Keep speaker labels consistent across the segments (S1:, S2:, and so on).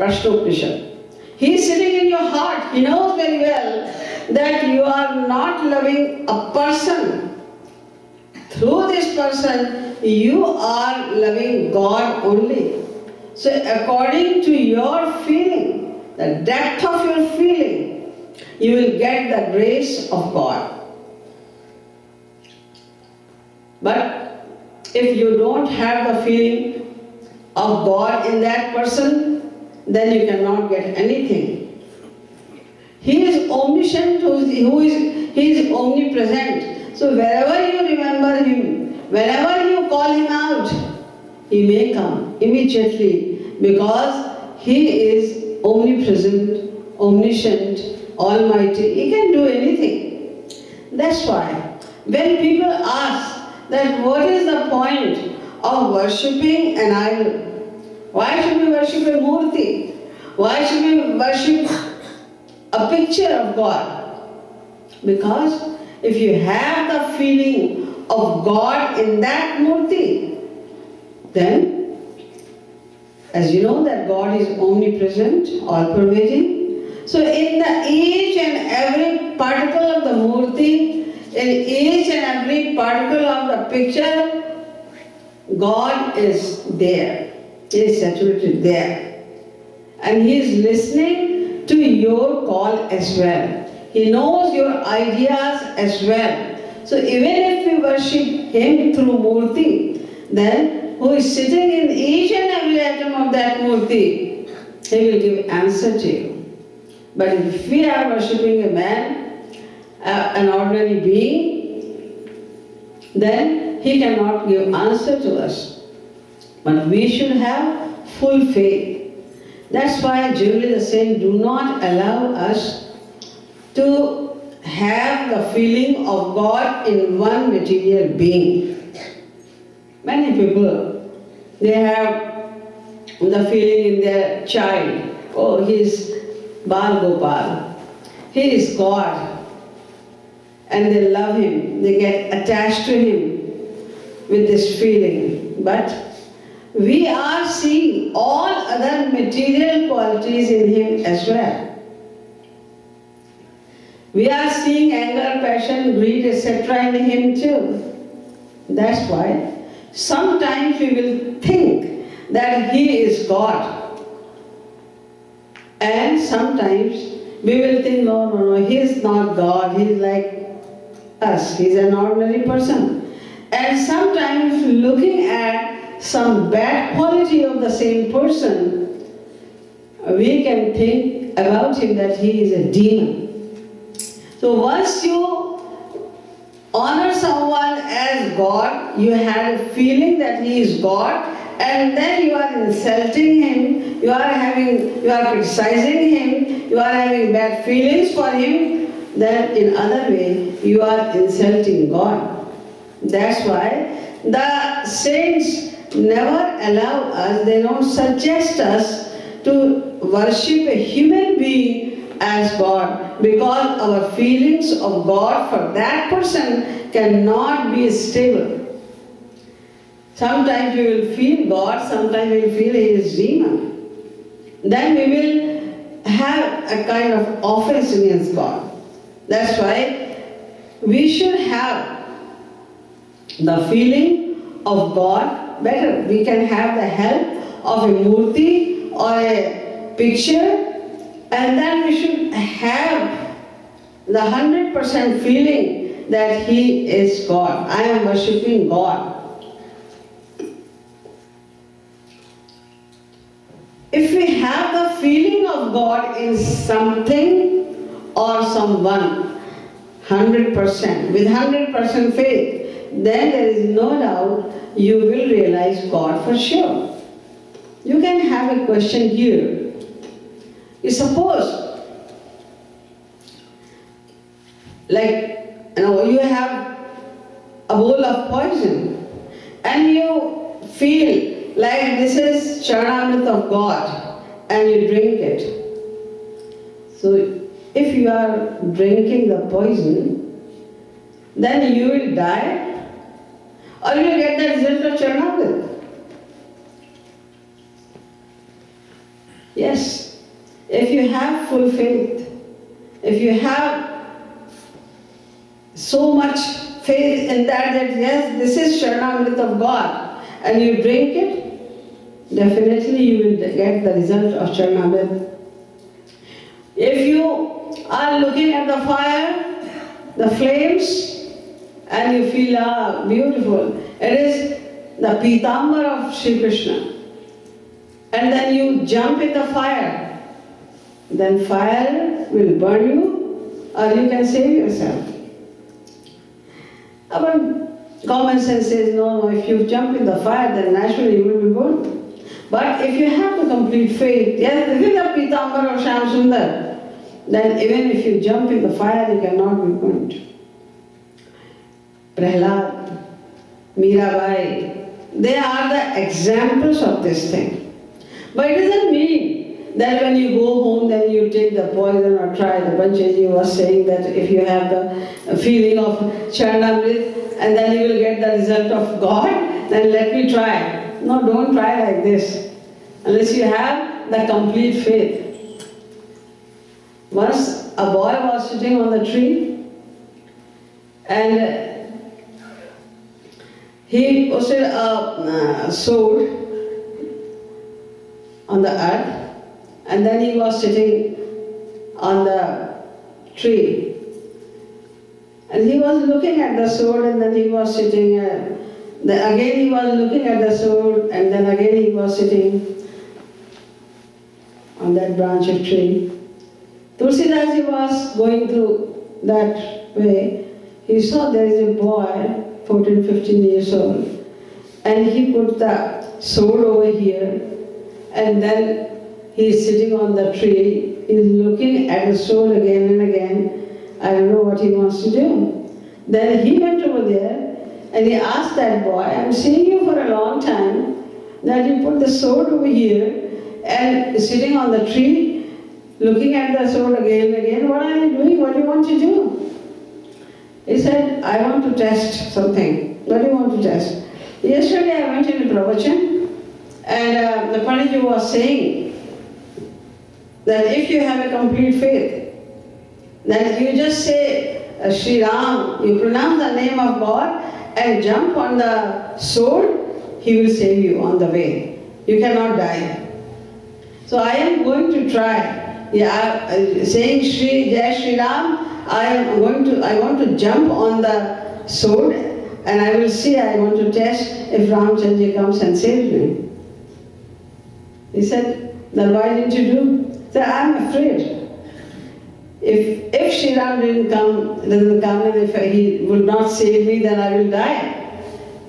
S1: Prashnopnishat. He is sitting in your heart. He knows very well that you are not loving a person. Through this person, you are loving God only. So according to your feeling, the depth of your feeling, you will get the grace of God. But if you don't have the feeling of God in that person, then you cannot get anything. He is omniscient, He is omnipresent. So wherever you remember Him, whenever you call Him out, He may come immediately because He is omnipresent, omniscient, almighty. He can do anything. That's why when people ask that what is the point of worshipping an idol? Why should we worship a murti? Why should we worship a picture of God? Because if you have the feeling of God in that murti, then, as you know that God is omnipresent, all-pervading, so in each and every particle of the murti, in each and every particle of the picture, God is there. He is saturated there. And He is listening to your call as well. He knows your ideas as well. So even if we worship Him through murti, then who is sitting in each and every atom of that murti, He will give answer to you. But if we are worshipping a man, an ordinary being, then he cannot give answer to us. But we should have full faith. That's why generally the saints do not allow us to have the feeling of God in one material being. Many people, they have the feeling in their child, oh, he is Bal Gopal, he is God. And they love Him, they get attached to Him with this feeling. But we are seeing all other material qualities in Him as well. We are seeing anger, passion, greed, etc. in Him too. That's why sometimes we will think that He is God. And sometimes we will think, no, He is not God, He is like us, He is an ordinary person. And sometimes looking at some bad quality of the same person, we can think about him that he is a demon. So once you honor someone as God, you have a feeling that he is God, and then you are insulting him, you are criticizing him, you are having bad feelings for him, then in other way you are insulting God. That's why the saints never allow us, they don't suggest us to worship a human being as God, because our feelings of God for that person cannot be stable. Sometimes we will feel God, sometimes we will feel He is demon. Then we will have a kind of offense against God. That's why we should have the feeling of God better. We can have the help of a murti or a picture, and then we should have the 100% feeling that He is God. I am worshipping God. If we have the feeling of God in something or someone, 100%, with 100% faith, then there is no doubt you will realize God for sure. You can have a question here. You suppose, you have a bowl of poison and you feel like this is Charanamrit of God and you drink it. So if you are drinking the poison, then you will die or you will get the result of Charanamrit. Yes, if you have full faith, if you have so much faith in that yes, this is Sharanamrit of God, and you drink it, definitely you will get the result of Sharanamrit. If you are looking at the fire, the flames, and you feel, beautiful, it is the Pitambar of Shri Krishna, and then you jump in the fire, then fire will burn you, or you can save yourself. Our common sense says, no, if you jump in the fire, then naturally you will be burned. But if you have the complete faith, yes, this is the Pitambar of Shyam Sundar, then even if you jump in the fire, you cannot be burned. Prahlad, Mirabai, they are the examples of this thing. But it doesn't mean that when you go home, then you take the poison or try. The Banchary was saying that if you have the feeling of Charanamrit and then you will get the result of God, then let me try. No, don't try like this. Unless you have the complete faith. Once a boy was sitting on the tree and he posted a sword on the earth, and then he was sitting on the tree. And he was looking at the sword, and then he was sitting, then again he was looking at the sword, and then again he was sitting on that branch of tree. Tulsidas Ji was going through that way. He saw there is a boy, 14, 15 years old, and he put the sword over here, and then he is sitting on the tree, he is looking at the sword again and again. I don't know what he wants to do. Then he went over there and he asked that boy, I'm seeing you for a long time, that you put the sword over here and sitting on the tree, looking at the sword again and again, what are you doing? What do you want to do? He said, I want to test something. What do you want to test? Yesterday I went in a pravachan and the Pandit was saying that if you have a complete faith, then you just say Shri Ram, you pronounce the name of God and jump on the sword, He will save you on the way. You cannot die. So I am going to try. Saying Shri Jai Shri Ram, I want to jump on the sword and I will see, I want to test if Ramchandra comes and saves me. He said, then why didn't you do? He said, I am afraid. If Shri Ram doesn't come and if he will not save me, then I will die.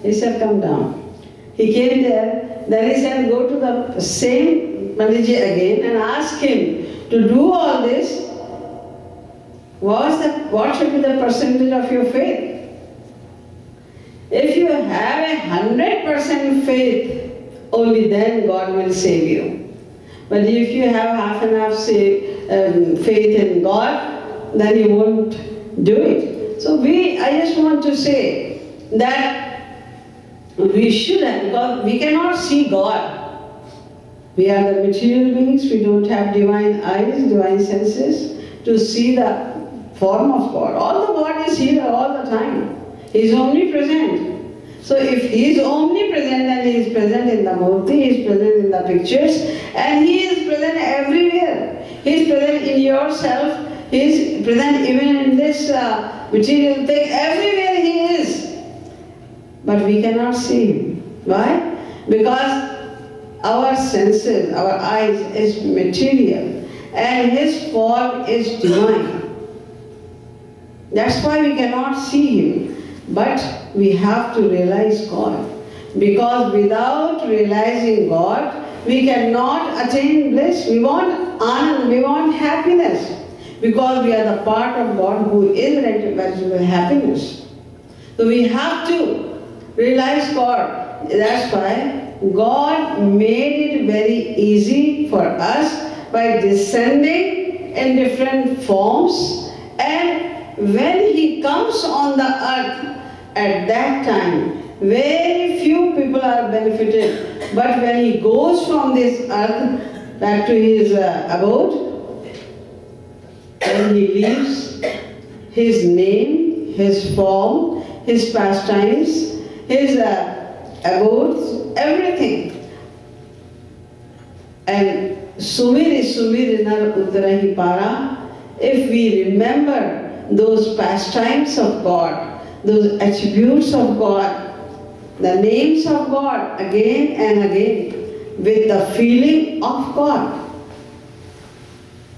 S1: He said, come down. He came there, then he said, go to the same Panditji again and ask him to do all this. What should be the percentage of your faith? If you have 100% faith, only then God will save you. But if you have half and half faith in God, then you won't do it. So I just want to say that we should have, because we cannot see God. We are the material beings, we don't have divine eyes, divine senses to see the form of God. All the God is here all the time. He is omnipresent. So if He is omnipresent and He is present in the murti, He is present in the pictures, and He is present everywhere. He is present in yourself, He is present even in this material thing, everywhere He is. But we cannot see Him. Why? Because our senses, our eyes is material and His form is divine. That's why we cannot see Him. But we have to realize God. Because without realizing God, we cannot attain bliss. We want anand, we want happiness. Because we are the part of God who is related with happiness. So we have to realize God. That's why God made it very easy for us by descending in different forms, and when He comes on the earth, at that time, very few people are benefited. But when He goes from this earth, back to his abode. When he leaves, his name, his form, his pastimes, his abodes, everything. And sumiri sumiri nar uttarahi para. If we remember those pastimes of God, those attributes of God, the names of God again and again, with the feeling of God.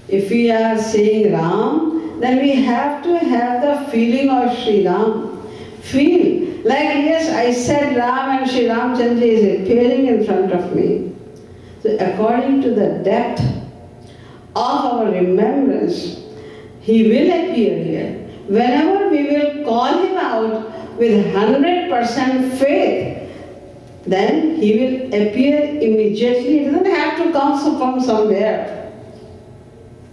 S1: If we are saying Ram, then we have to have the feeling of Shri Ram. Feel like, yes, I said Ram and Shri Ramchandra is appearing in front of me. So according to the depth of our remembrance, he will appear here. Whenever we will call him out with 100% faith, then he will appear immediately. He doesn't have to come from somewhere.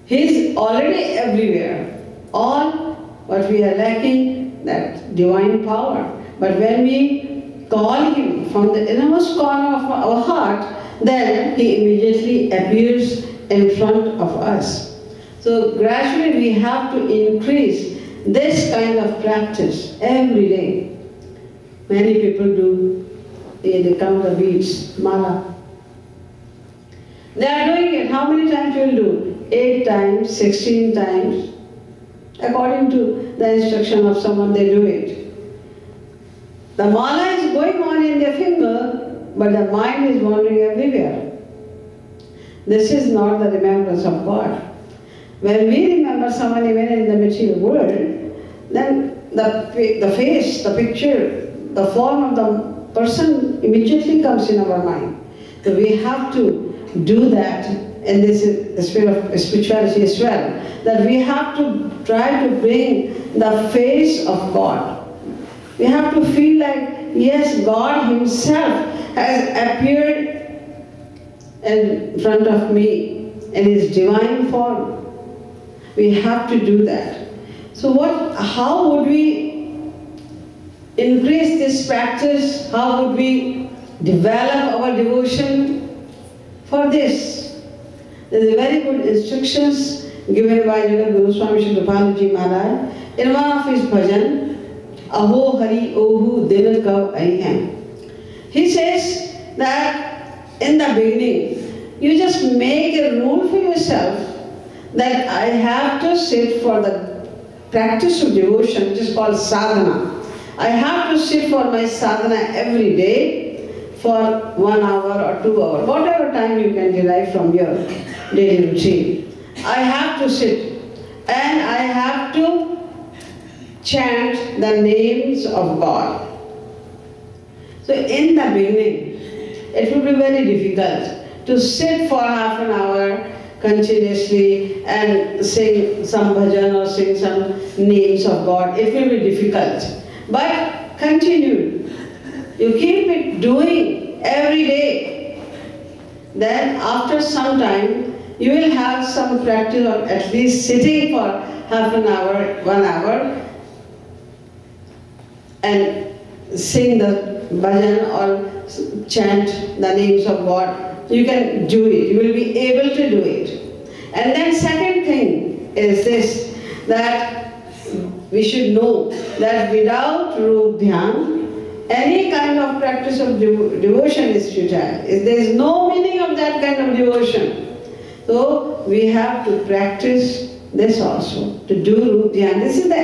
S1: He is already everywhere. All what we are lacking, that divine power. But when we call him from the innermost corner of our heart, then he immediately appears in front of us. So gradually we have to increase this kind of practice every day. Many people do. They count the beads, mala. They are doing it. How many times you will do? 8 times, 16 times. According to the instruction of someone, they do it. The mala is going on in their finger, but the mind is wandering everywhere. This is not the remembrance of God. When we remember someone even in the material world, then the face, the picture, the form of the person immediately comes in our mind. So we have to do that in this sphere of spirituality as well. That we have to try to bring the face of God. We have to feel like, yes, God Himself has appeared in front of me in His divine form. We have to do that. So how would we increase this practice? How would we develop our devotion for this? There is very good instructions given by Jagadguru Swami Shri Kripalu Ji Maharaj in one of his bhajan, Aho Hari Ohu Din Kav Aiham. He says that in the beginning, you just make a rule for yourself that I have to sit for the practice of devotion, which is called sadhana. I have to sit for my sadhana every day for 1 hour or 2 hours, whatever time you can derive from your daily routine. I have to sit and I have to chant the names of God. So in the beginning, it would be very difficult to sit for half an hour continuously and sing some bhajan or sing some names of God. It will be difficult. But continue. You keep it doing every day. Then after some time, you will have some practice of at least sitting for half an hour, 1 hour, and sing the bhajan or chant the names of God. You can do it. You will be able to do it. And then second thing is this, that we should know that without Rup Dhyan, any kind of practice of devotion is futile. There is no meaning of that kind of devotion. So we have to practice this also, to do Rup Dhyan. This is the